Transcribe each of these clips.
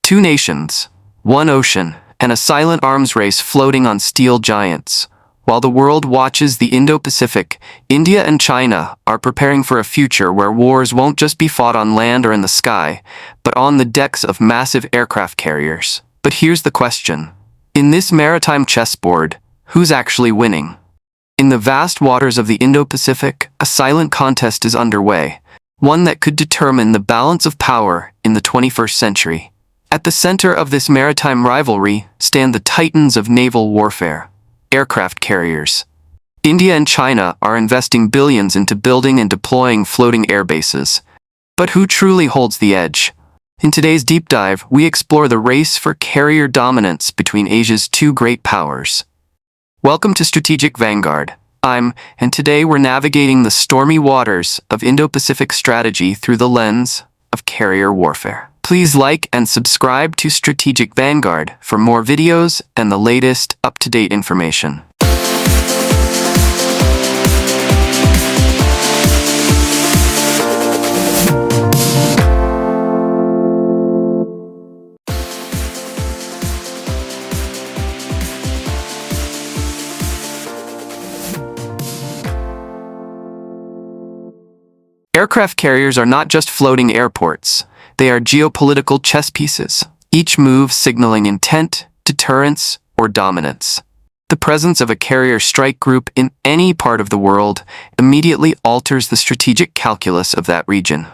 Two nations, one ocean, and a silent arms race floating on steel giants. While the world watches the Indo-Pacific, India and China are preparing for a future where wars won't just be fought on land or in the sky, but on the decks of massive aircraft carriers. But here's the question. In this maritime chessboard, who's actually winning? In the vast waters of the Indo-Pacific, a silent contest is underway, one that could determine the balance of power in the 21st century. At the center of this maritime rivalry stand the titans of naval warfare, aircraft carriers. India and China are investing billions into building and deploying floating air bases. But who truly holds the edge? In today's deep dive, we explore the race for carrier dominance between Asia's two great powers. Welcome to Strategic Vanguard. And today we're navigating the stormy waters of Indo-Pacific strategy through the lens of carrier warfare. Please like and subscribe to Strategic Vanguard for more videos and the latest up-to-date information. Aircraft carriers are not just floating airports. They are geopolitical chess pieces, each move signaling intent, deterrence, or dominance. The presence of a carrier strike group in any part of the world immediately alters the strategic calculus of that region.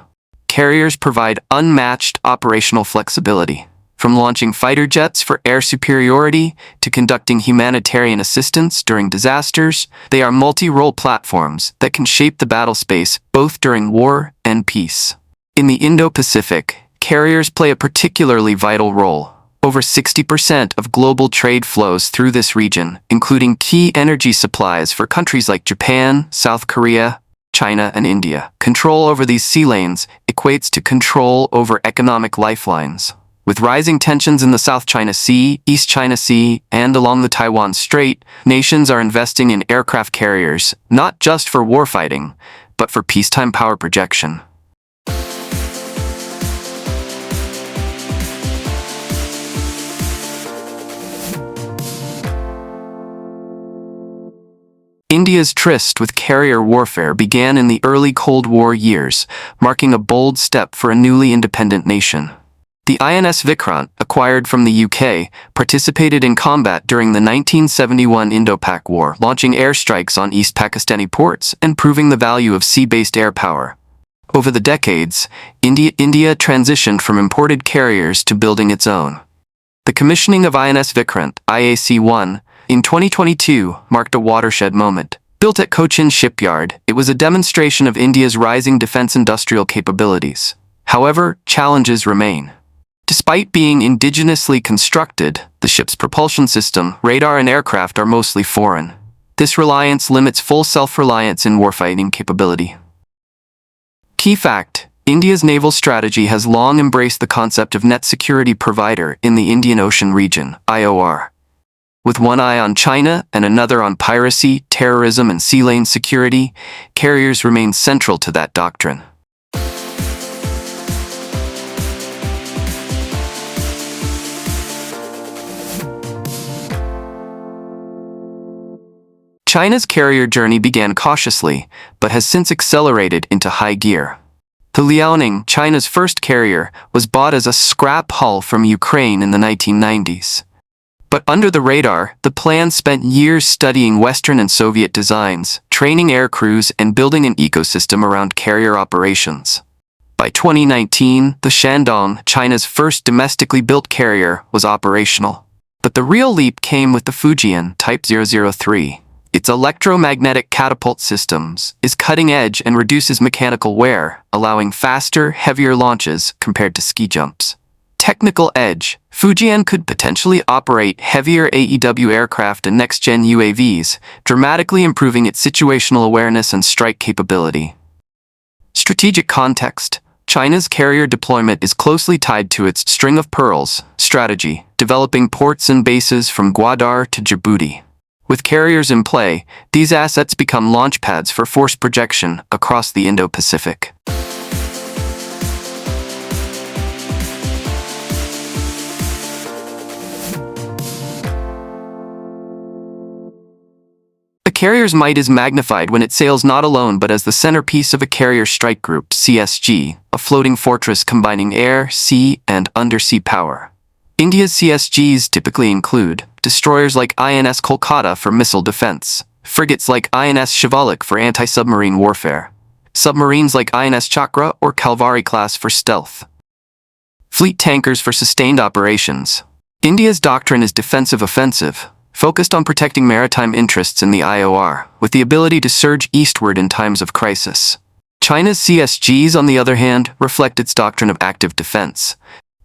Carriers provide unmatched operational flexibility. From launching fighter jets for air superiority to conducting humanitarian assistance during disasters, they are multi-role platforms that can shape the battle space both during war and peace. In the Indo-Pacific, carriers play a particularly vital role. Over 60% of global trade flows through this region, including key energy supplies for countries like Japan, South Korea, China, and India. Control over these sea lanes equates to control over economic lifelines. With rising tensions in the South China Sea, East China Sea, and along the Taiwan Strait, nations are investing in aircraft carriers, not just for warfighting, but for peacetime power projection. India's tryst with carrier warfare began in the early Cold War years, marking a bold step for a newly independent nation. The INS Vikrant, acquired from the UK, participated in combat during the 1971 Indo-Pak War, launching airstrikes on East Pakistani ports and proving the value of sea-based air power. Over the decades, India transitioned from imported carriers to building its own. The commissioning of INS Vikrant, IAC-1, in 2022 marked a watershed moment. Built at Cochin Shipyard, it was a demonstration of India's rising defense industrial capabilities. However, challenges remain. Despite being indigenously constructed, the ship's propulsion system, radar, and aircraft are mostly foreign. This reliance limits full self-reliance in warfighting capability. Key fact: India's naval strategy has long embraced the concept of net security provider in the Indian Ocean region, IOR. With one eye on China and another on piracy, terrorism, and sea lane security, carriers remain central to that doctrine. China's carrier journey began cautiously, but has since accelerated into high gear. The Liaoning, China's first carrier, was bought as a scrap hull from Ukraine in the 1990s. But under the radar, the plan spent years studying Western and Soviet designs, training air crews, and building an ecosystem around carrier operations. By 2019, the Shandong, China's first domestically built carrier, was operational. But the real leap came with the Fujian Type 003. Its electromagnetic catapult systems is cutting-edge and reduces mechanical wear, allowing faster, heavier launches compared to ski jumps. Technical edge: Fujian could potentially operate heavier AEW aircraft and next-gen UAVs, dramatically improving its situational awareness and strike capability. Strategic context: China's carrier deployment is closely tied to its string of pearls strategy, developing ports and bases from Gwadar to Djibouti. With carriers in play, these assets become launchpads for force projection across the Indo-Pacific. carrier's might is magnified when it sails not alone but as the centerpiece of a carrier strike group, CSG, a floating fortress combining air, sea, and undersea power. India's CSGs typically include destroyers like INS Kolkata for missile defense, frigates like INS Shivalik for anti-submarine warfare, submarines like INS Chakra or Kalvari class for stealth, fleet tankers for sustained operations. India's doctrine is defensive-offensive, focused on protecting maritime interests in the IOR, with the ability to surge eastward in times of crisis. China's CSGs, on the other hand, reflect its doctrine of active defense,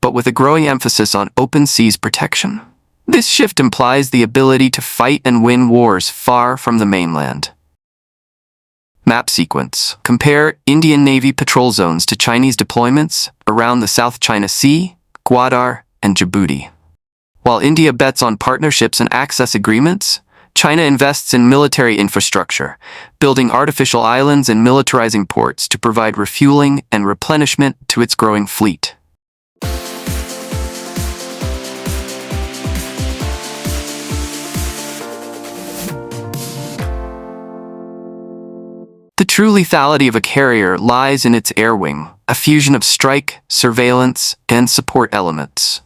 but with a growing emphasis on open seas protection. This shift implies the ability to fight and win wars far from the mainland. Map sequence. Compare Indian Navy patrol zones to Chinese deployments around the South China Sea, Gwadar, and Djibouti. While India bets on partnerships and access agreements, China invests in military infrastructure, building artificial islands and militarizing ports to provide refueling and replenishment to its growing fleet. The true lethality of a carrier lies in its air wing, a fusion of strike, surveillance, and support elements.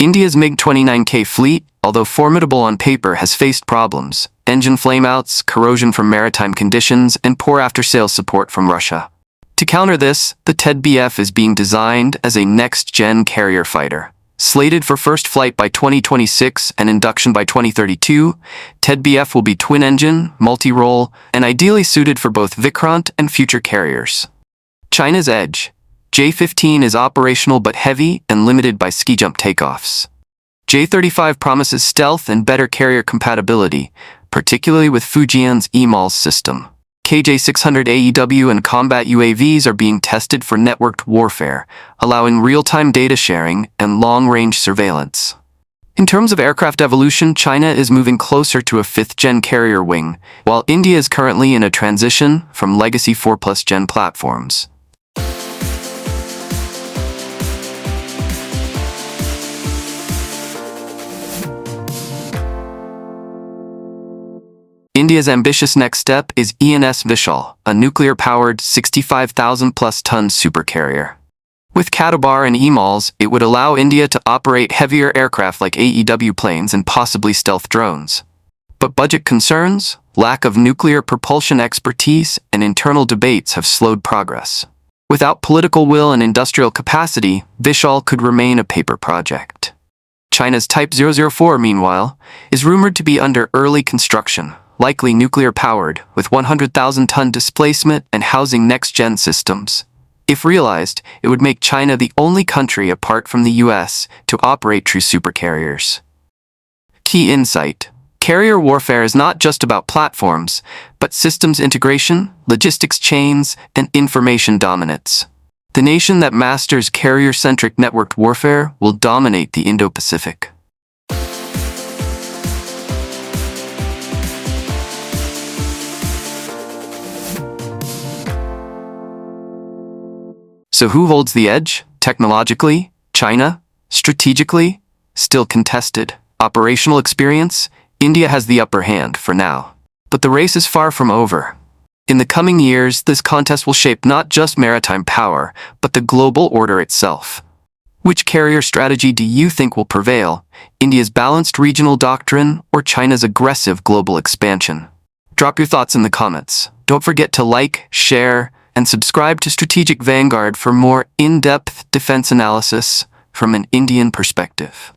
India's MiG-29K fleet, although formidable on paper, has faced problems: engine flameouts, corrosion from maritime conditions, and poor after-sales support from Russia. To counter this, the TED-BF is being designed as a next-gen carrier fighter. Slated for first flight by 2026 and induction by 2032, TED-BF will be twin-engine, multi-role, and ideally suited for both Vikrant and future carriers. China's edge. J-15 is operational but heavy and limited by ski-jump takeoffs. J-35 promises stealth and better carrier compatibility, particularly with Fujian's EMALS system. KJ-600 AEW and combat UAVs are being tested for networked warfare, allowing real-time data sharing and long-range surveillance. In terms of aircraft evolution, China is moving closer to a 5th-gen carrier wing, while India is currently in a transition from legacy 4+gen platforms. India's ambitious next step is ENS Vishal, a nuclear-powered 65,000-plus-ton supercarrier. With Katabar and EMALS, it would allow India to operate heavier aircraft like AEW planes and possibly stealth drones. But budget concerns, lack of nuclear propulsion expertise, and internal debates have slowed progress. Without political will and industrial capacity, Vishal could remain a paper project. China's Type 004, meanwhile, is rumored to be under early construction, likely nuclear-powered, with 100,000-ton displacement and housing next-gen systems. If realized, it would make China the only country apart from the US to operate true supercarriers. Key insight: carrier warfare is not just about platforms, but systems integration, logistics chains, and information dominance. The nation that masters carrier-centric networked warfare will dominate the Indo-Pacific. So who holds the edge? Technologically, China. Strategically, still contested. Operational experience, India has the upper hand for now. But the race is far from over. In the coming years, this contest will shape not just maritime power, but the global order itself. Which carrier strategy do you think will prevail? India's balanced regional doctrine or China's aggressive global expansion? Drop your thoughts in the comments. Don't forget to like, share, and subscribe to Strategic Vanguard for more in-depth defense analysis from an Indian perspective.